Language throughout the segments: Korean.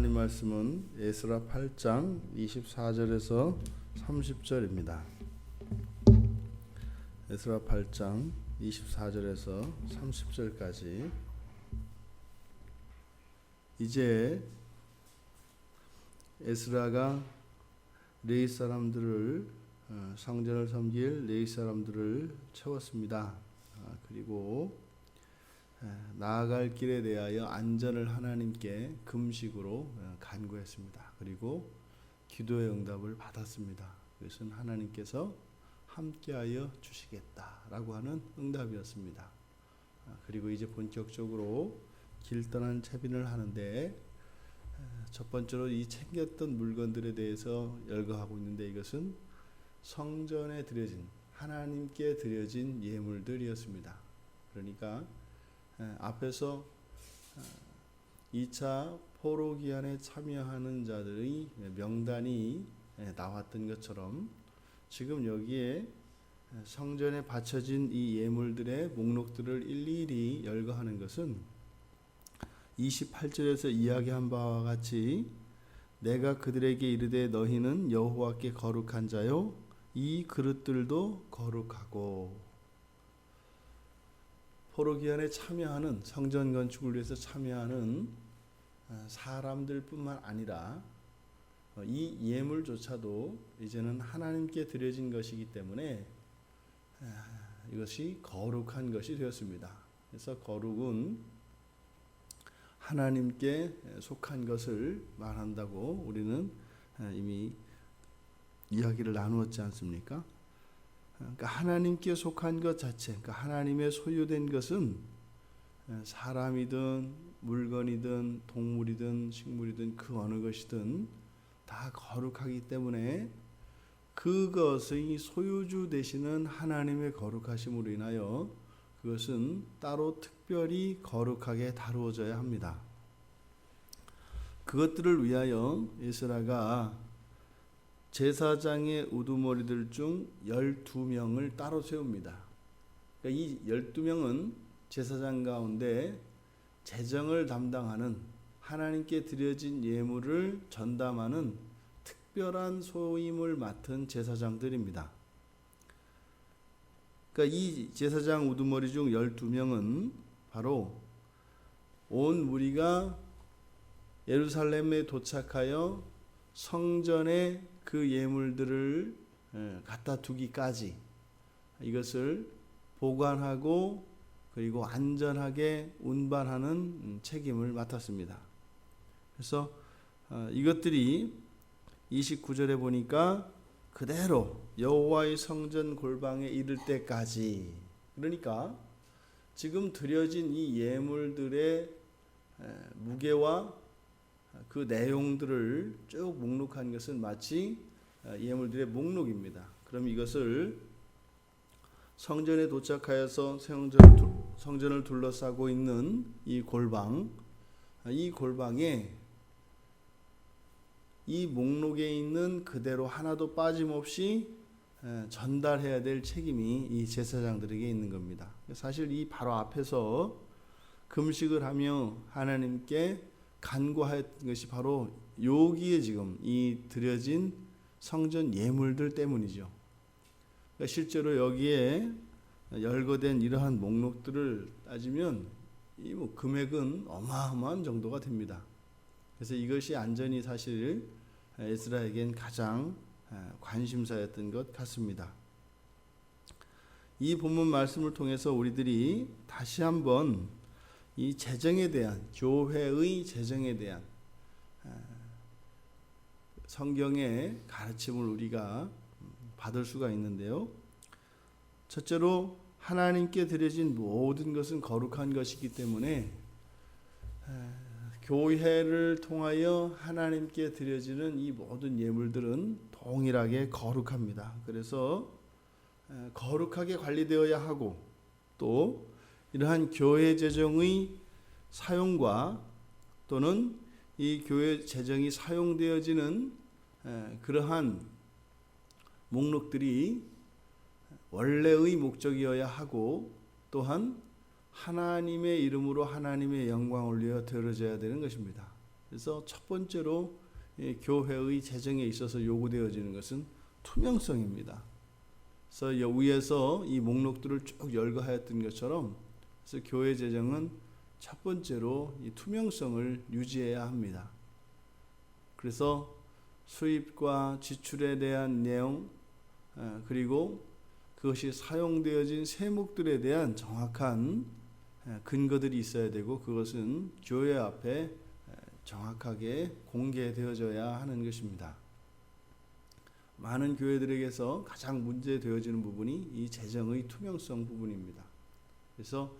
하나님 말씀은 에스라 8장 24절에서 30절입니다. 에스라 8장 24절에서 30절까지. 이제 에스라가 레위 사람들을 성전을 섬길 레위 사람들을 채웠습니다. 그리고 나아갈 길에 대하여 안전을 하나님께 금식으로 간구했습니다. 그리고 기도의 응답을 받았습니다. 그것은 하나님께서 함께하여 주시겠다라고 하는 응답이었습니다. 그리고 이제 본격적으로 길 떠난 채빈을 하는데, 첫 번째로 이 챙겼던 물건들에 대해서 열거하고 있는데, 이것은 성전에 드려진, 하나님께 드려진 예물들이었습니다. 그러니까 앞에서 2차 포로기한에 참여하는 자들의 명단이 나왔던 것처럼 지금 여기에 성전에 바쳐진 이 예물들의 목록들을 일일이 열거하는 것은 28절에서 이야기한 바와 같이 내가 그들에게 이르되 너희는 여호와께 거룩한 자요 이 그릇들도 거룩하고, 포로기한에 참여하는, 성전 건축을 위해서 참여하는 사람들뿐만 아니라 이 예물조차도 이제는 하나님께 드려진 것이기 때문에 이것이 거룩한 것이 되었습니다. 그래서 거룩은 하나님께 속한 것을 말한다고 우리는 이미 이야기를 나누었지 않습니까? 그러니까 하나님께 속한 것 자체, 그러니까 하나님의 소유된 것은 사람이든 물건이든 동물이든 식물이든 그 어느 것이든 다 거룩하기 때문에 그것의 소유주 되시는 하나님의 거룩하심으로 인하여 그것은 따로 특별히 거룩하게 다루어져야 합니다. 그것들을 위하여 에스라가 제사장의 우두머리들 중 12명을 따로 세웁니다. 그러니까 이 12명은 제사장 가운데 재정을 담당하는, 하나님께 드려진 예물을 전담하는 특별한 소임을 맡은 제사장들입니다. 그러니까 이 제사장 우두머리 중 12명은 바로 온 무리가 예루살렘에 도착하여 성전에 그 예물들을 갖다 두기까지 이것을 보관하고 그리고 안전하게 운반하는 책임을 맡았습니다. 그래서 이것들이 29절에 보니까 그대로 여호와의 성전 골방에 이를 때까지, 그러니까 지금 드려진 이 예물들의 무게와 그 내용들을 쭉 목록한 것은 마치 예물들의 목록입니다. 그럼 이것을 성전에 도착하여서 성전을 둘러싸고 있는 이 골방에 이 목록에 있는 그대로 하나도 빠짐없이 전달해야 될 책임이 이 제사장들에게 있는 겁니다. 사실 이 바로 앞에서 금식을 하며 하나님께 간구했던 것이 바로 여기에 지금 이 드려진 성전 예물들 때문이죠. 그러니까 실제로 여기에 열거된 이러한 목록들을 따지면 이 금액은 어마어마한 정도가 됩니다. 그래서 이것이 안전이 사실 에스라에겐 가장 관심사였던 것 같습니다. 이 본문 말씀을 통해서 우리들이 다시 한번 이 재정에 대한, 교회의 재정에 대한 성경의 가르침을 우리가 받을 수가 있는데요. 첫째로 하나님께 드려진 모든 것은 거룩한 것이기 때문에 교회를 통하여 하나님께 드려지는 이 모든 예물들은 동일하게 거룩합니다. 그래서 거룩하게 관리되어야 하고, 또 이러한 교회 재정의 사용과 또는 이 교회 재정이 사용되어지는 그러한 목록들이 원래의 목적이어야 하고, 또한 하나님의 이름으로 하나님의 영광을 위하여 드려져야 되는 것입니다. 그래서 첫 번째로 교회의 재정에 있어서 요구되어지는 것은 투명성입니다. 그래서 위에서 이 목록들을 쭉 열거하였던 것처럼 그래서 교회 재정은 첫 번째로 이 투명성을 유지해야 합니다. 그래서 수입과 지출에 대한 내용 그리고 그것이 사용되어진 세목들에 대한 정확한 근거들이 있어야 되고 그것은 교회 앞에 정확하게 공개되어져야 하는 것입니다. 많은 교회들에게서 가장 문제되어지는 부분이 이 재정의 투명성 부분입니다. 그래서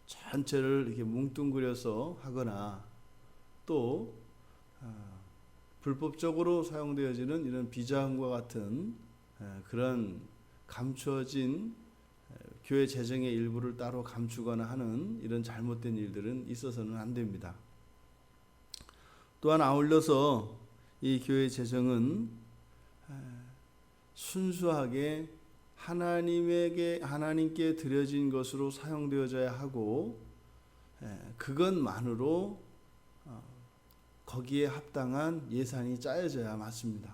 전체를 이렇게 뭉뚱그려서 하거나 또 불법적으로 사용되어지는 이런 비자금과 같은 그런 감추어진 교회 재정의 일부를 따로 감추거나 하는 이런 잘못된 일들은 있어서는 안 됩니다. 또한 아울러서 이 교회 재정은 순수하게 하나님께 드려진 것으로 사용되어져야 하고 그것만으로 거기에 합당한 예산이 짜여져야 맞습니다.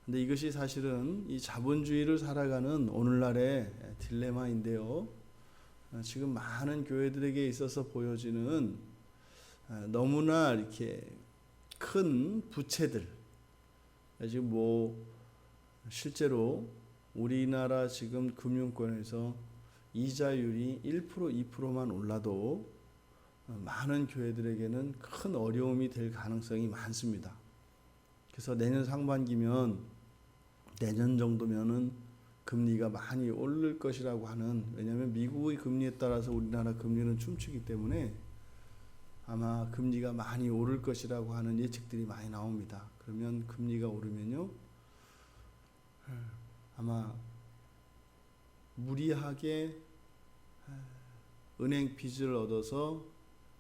근데 이것이 사실은 이 자본주의를 살아가는 오늘날의 딜레마인데요. 지금 많은 교회들에게 있어서 보여지는 너무나 이렇게 큰 부채들, 지금 실제로 우리나라 지금 금융권에서 이자율이 1%, 2%만 올라도 많은 교회들에게는 큰 어려움이 될 가능성이 많습니다. 그래서 내년 상반기면 내년 정도면은 금리가 많이 오를 것이라고 하는, 왜냐하면 미국의 금리에 따라서 우리나라 금리는 춤추기 때문에 아마 금리가 많이 오를 것이라고 하는 예측들이 많이 나옵니다. 그러면 금리가 오르면요 아마 무리하게 은행 빚을 얻어서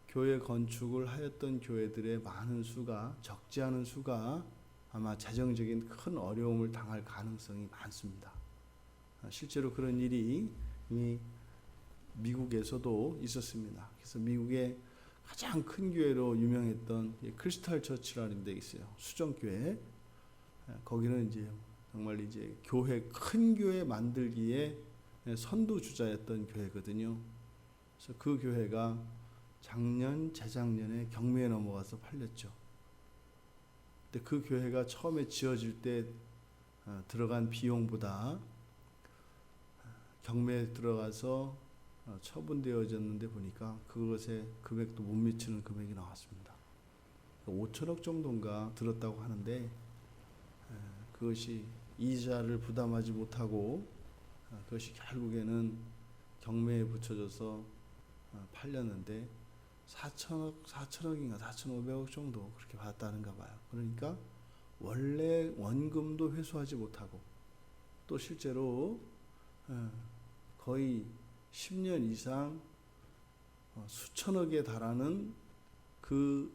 교회 건축을 하였던 교회들의 많은 수가, 적지 않은 수가 아마 재정적인 큰 어려움을 당할 가능성이 많습니다. 실제로 그런 일이 이미 미국에서도 있었습니다. 그래서 미국의 가장 큰 교회로 유명했던 크리스탈 처치라는 데 있어요. 수정교회. 거기는 이제 정말 이제 큰 교회 만들기에 선두주자였던 교회거든요. 그래서 그 교회가 재작년에 경매에 넘어가서 팔렸죠. 근데 그 교회가 처음에 지어질 때 들어간 비용보다 경매에 들어가서 처분되어졌는데 보니까 그것의 금액도 못 미치는 금액이 나왔습니다. 5천억 정도인가 들었다고 하는데 그것이 이자를 부담하지 못하고 그것이 결국에는 경매에 붙여져서 팔렸는데 4천억인가 4,500억 정도 그렇게 받았다는가 봐요. 그러니까 원래 원금도 회수하지 못하고 또 실제로 거의 10년 이상 수천억에 달하는 그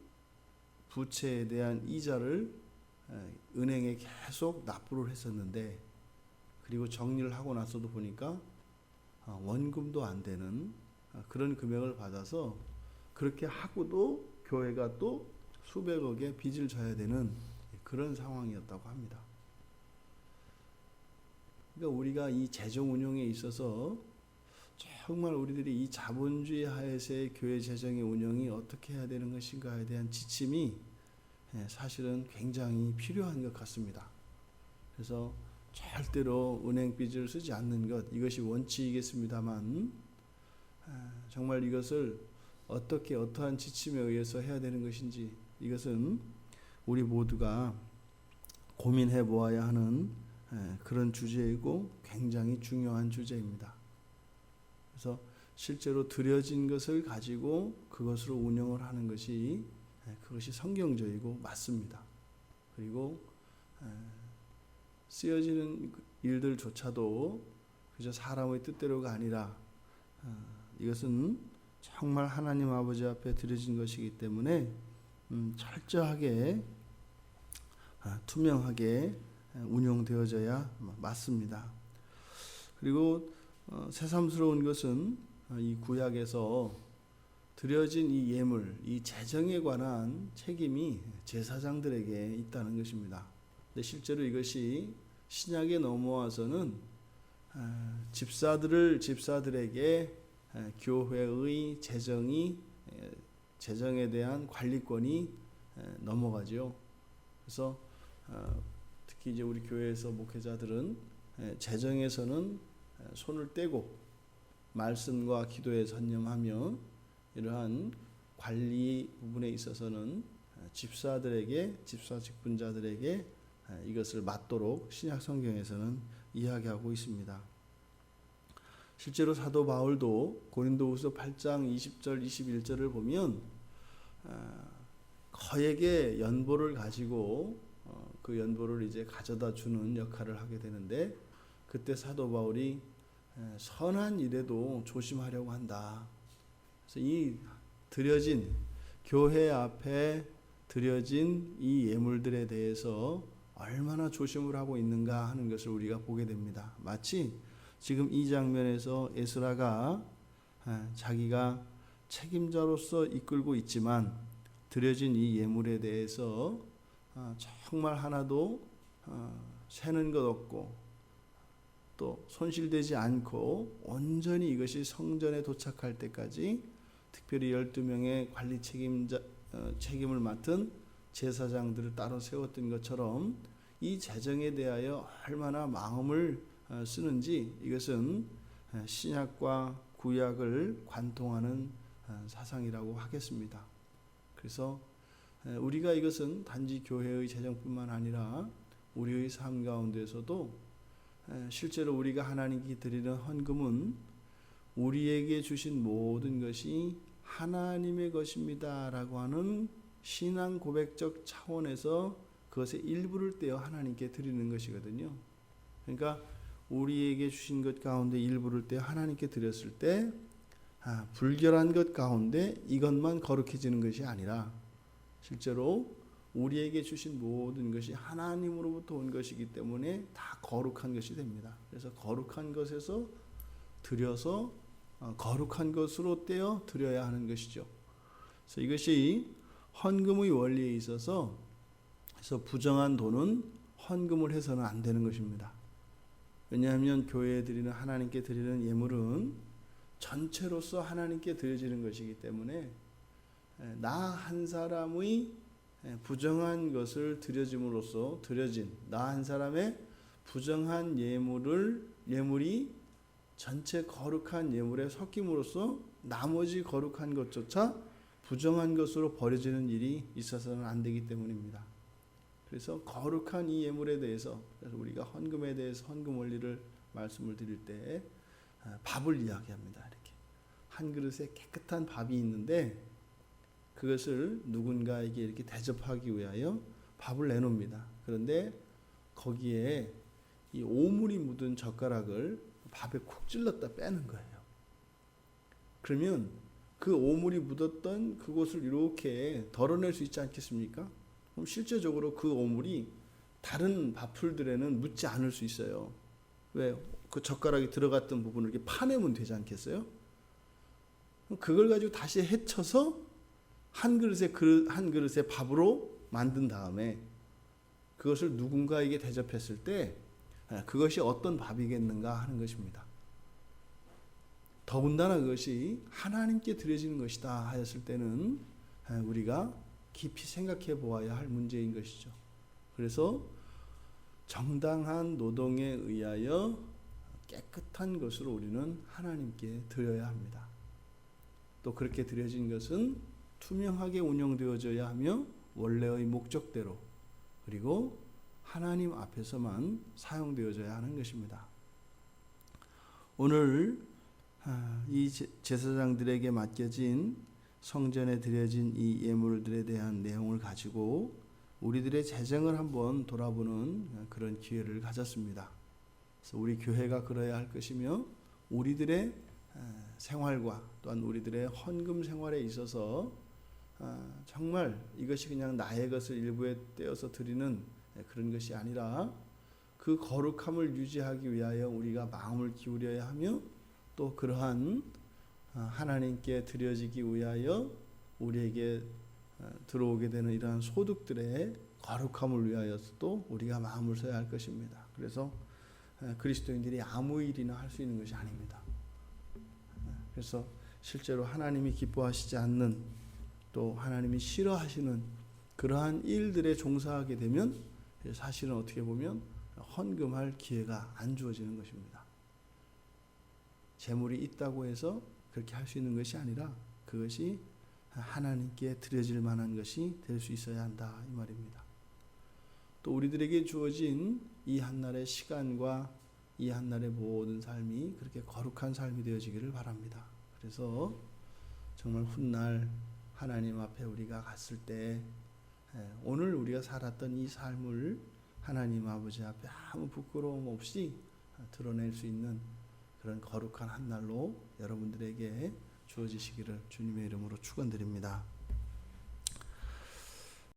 부채에 대한 이자를 은행에 계속 납부를 했었는데, 그리고 정리를 하고 나서도 보니까 원금도 안 되는 그런 금액을 받아서 그렇게 하고도 교회가 또 수백억의 빚을 져야 되는 그런 상황이었다고 합니다. 그러니까 우리가 이 재정 운용에 있어서 정말 우리들이 이 자본주의 하에서의 교회 재정의 운영이 어떻게 해야 되는 것인가에 대한 지침이 사실은 굉장히 필요한 것 같습니다. 그래서 절대로 은행 빚을 쓰지 않는 것, 이것이 원칙이겠습니다만 정말 이것을 어떠한 지침에 의해서 해야 되는 것인지, 이것은 우리 모두가 고민해 보아야 하는 그런 주제이고 굉장히 중요한 주제입니다. 그래서 실제로 드려진 것을 가지고 그것으로 운영을 하는 것이 그것이 성경적이고 맞습니다. 그리고 쓰여지는 일들조차도 그저 사람의 뜻대로가 아니라 이것은 정말 하나님 아버지 앞에 드려진 것이기 때문에 철저하게 투명하게 운영되어져야 맞습니다. 그리고 새삼스러운 것은 이 구약에서 드려진 이 예물, 이 재정에 관한 책임이 제사장들에게 있다는 것입니다. 근데 실제로 이것이 신약에 넘어와서는 집사들에게 교회의 재정에 대한 관리권이 넘어가죠. 그래서 특히 이제 우리 교회에서 목회자들은 재정에서는 손을 떼고 말씀과 기도에 전념하며 이러한 관리 부분에 있어서는 집사 직분자들에게 이것을 맡도록 신약 성경에서는 이야기하고 있습니다. 실제로 사도 바울도 고린도후서 8장 20절 21절을 보면 거액의 연보를 가지고 그 연보를 이제 가져다 주는 역할을 하게 되는데, 그때 사도 바울이 선한 일에도 조심하려고 한다. 그래서 이 드려진 교회 앞에 드려진 이 예물들에 대해서 얼마나 조심을 하고 있는가 하는 것을 우리가 보게 됩니다. 마치 지금 이 장면에서 에스라가 자기가 책임자로서 이끌고 있지만 드려진 이 예물에 대해서 정말 하나도 새는 것 없고 또 손실되지 않고 온전히 이것이 성전에 도착할 때까지 특별히 12명의 관리 책임을 맡은 제사장들을 따로 세웠던 것처럼 이 재정에 대하여 얼마나 마음을 쓰는지, 이것은 신약과 구약을 관통하는 사상이라고 하겠습니다. 그래서 우리가 이것은 단지 교회의 재정뿐만 아니라 우리의 삶 가운데서도 실제로 우리가 하나님께 드리는 헌금은 우리에게 주신 모든 것이 하나님의 것입니다 라고 하는 신앙 고백적 차원에서 그것의 일부를 떼어 하나님께 드리는 것이거든요. 그러니까 우리에게 주신 것 가운데 일부를 떼어 하나님께 드렸을 때 불결한 것 가운데 이것만 거룩해지는 것이 아니라 실제로 우리에게 주신 모든 것이 하나님으로부터 온 것이기 때문에 다 거룩한 것이 됩니다. 그래서 거룩한 것에서 드려서 거룩한 것으로 떼어 드려야 하는 것이죠. 그래서 이것이 헌금의 원리에 있어서 부정한 돈은 헌금을 해서는 안 되는 것입니다. 왜냐하면 교회에 드리는, 하나님께 드리는 예물은 전체로서 하나님께 드려지는 것이기 때문에 나 한 사람의 부정한 것을 드려짐으로써 드려진 나 한 사람의 부정한 예물이 전체 거룩한 예물에 섞임으로써 나머지 거룩한 것조차 부정한 것으로 버려지는 일이 있어서는 안 되기 때문입니다. 그래서 거룩한 이 예물에 대해서, 그래서 우리가 헌금에 대해서 헌금 원리를 말씀을 드릴 때 밥을 이야기합니다. 이렇게 한 그릇에 깨끗한 밥이 있는데 그것을 누군가에게 이렇게 대접하기 위하여 밥을 내놓습니다. 그런데 거기에 이 오물이 묻은 젓가락을 밥에 콕 찔렀다 빼는 거예요. 그러면 그 오물이 묻었던 그곳을 이렇게 덜어낼 수 있지 않겠습니까? 그럼 실제적으로 그 오물이 다른 밥풀들에는 묻지 않을 수 있어요. 왜? 그 젓가락이 들어갔던 부분을 이렇게 파내면 되지 않겠어요? 그걸 가지고 다시 헤쳐서 한 그릇의 밥으로 만든 다음에 그것을 누군가에게 대접했을 때 그것이 어떤 밥이겠는가 하는 것입니다. 더군다나 그것이 하나님께 드려지는 것이다 하였을 때는 우리가 깊이 생각해 보아야 할 문제인 것이죠. 그래서 정당한 노동에 의하여 깨끗한 것으로 우리는 하나님께 드려야 합니다. 또 그렇게 드려진 것은 투명하게 운영되어져야 하며 원래의 목적대로, 그리고 하나님 앞에서만 사용되어져야 하는 것입니다. 오늘 이 제사장들에게 맡겨진 성전에 드려진 이 예물들에 대한 내용을 가지고 우리들의 재정을 한번 돌아보는 그런 기회를 가졌습니다. 그래서 우리 교회가 그러야 할 것이며 우리들의 생활과 또한 우리들의 헌금 생활에 있어서 정말 이것이 그냥 나의 것을 일부에 떼어서 드리는 그런 것이 아니라 그 거룩함을 유지하기 위하여 우리가 마음을 기울여야 하며 또 그러한 하나님께 드려지기 위하여 우리에게 들어오게 되는 이러한 소득들의 거룩함을 위하여서도 우리가 마음을 써야 할 것입니다. 그래서 그리스도인들이 아무 일이나 할 수 있는 것이 아닙니다. 그래서 실제로 하나님이 기뻐하시지 않는, 또 하나님이 싫어하시는 그러한 일들에 종사하게 되면 사실은 어떻게 보면 헌금할 기회가 안 주어지는 것입니다. 재물이 있다고 해서 그렇게 할 수 있는 것이 아니라 그것이 하나님께 드려질 만한 것이 될 수 있어야 한다, 이 말입니다. 또 우리들에게 주어진 이 한날의 시간과 이 한날의 모든 삶이 그렇게 거룩한 삶이 되어지기를 바랍니다. 그래서 정말 훗날 하나님 앞에 우리가 갔을 때 오늘 우리가 살았던 이 삶을 하나님 아버지 앞에 아무 부끄러움 없이 드러낼 수 있는 그런 거룩한 한날로 여러분들에게 주어지시기를 주님의 이름으로 축원드립니다.